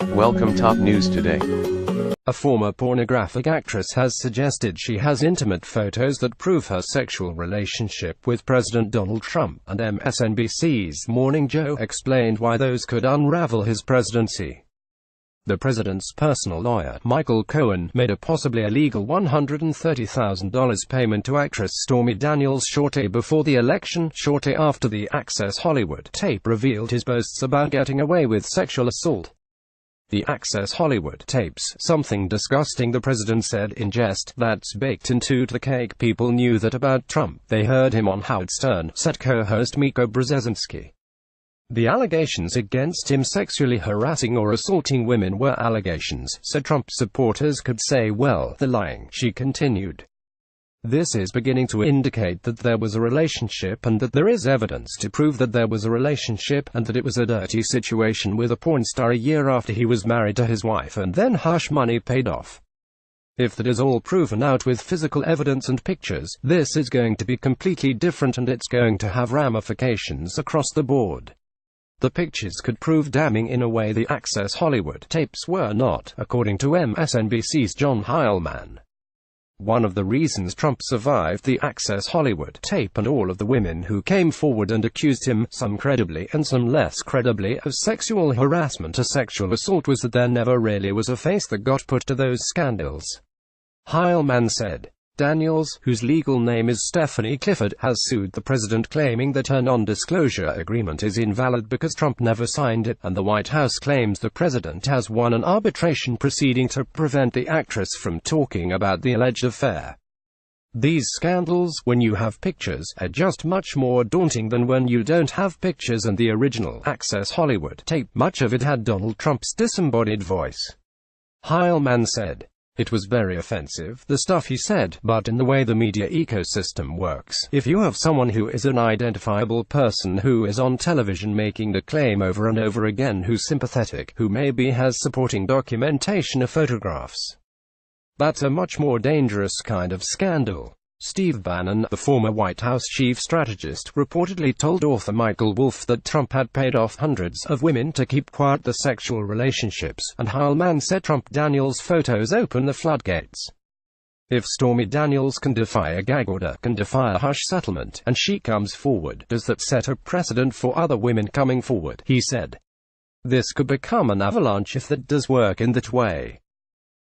Welcome top news today. A former pornographic actress has suggested she has intimate photos that prove her sexual relationship with President Donald Trump, and MSNBC's Morning Joe explained why those could unravel his presidency. The president's personal lawyer, Michael Cohen, made a possibly illegal $130,000 payment to actress Stormy Daniels shortly before the election, shortly after the Access Hollywood tape revealed his boasts about getting away with sexual assault. The Access Hollywood tapes, something disgusting, the president said in jest, that's baked into the cake. People knew that about Trump. They heard him on Howard Stern, said co-host Mika. The allegations against him sexually harassing or assaulting women were allegations, so Trump supporters could say, well, they're lying, she continued. This is beginning to indicate that there was a relationship, and that there is evidence to prove that there was a relationship, and that it was a dirty situation with a porn star a year after he was married to his wife, and then hush money paid off. If that is all proven out with physical evidence and pictures, this is going to be completely different, and it's going to have ramifications across the board. The pictures could prove damning in a way the Access Hollywood tapes were not, according to MSNBC's John Heilemann. One of the reasons Trump survived the Access Hollywood tape and all of the women who came forward and accused him, some credibly and some less credibly, of sexual harassment or sexual assault was that there never really was a face that got put to those scandals. Heilemann said. Daniels, whose legal name is Stephanie Clifford, has sued the president, claiming that her non-disclosure agreement is invalid because Trump never signed it, and the White House claims the president has won an arbitration proceeding to prevent the actress from talking about the alleged affair. These scandals, when you have pictures, are just much more daunting than when you don't have pictures, and the original Access Hollywood tape, much of it had Donald Trump's disembodied voice. Heilemann said. It was very offensive, the stuff he said, but in the way the media ecosystem works, if you have someone who is an identifiable person who is on television making the claim over and over again, who's sympathetic, who maybe has supporting documentation or photographs, that's a much more dangerous kind of scandal. Steve Bannon, the former White House chief strategist, reportedly told author Michael Wolff that Trump had paid off hundreds of women to keep quiet the sexual relationships, and Heilemann said Trump-Daniels photos open the floodgates. If Stormy Daniels can defy a gag order, can defy a hush settlement, and she comes forward, does that set a precedent for other women coming forward, he said. This could become an avalanche if that does work in that way.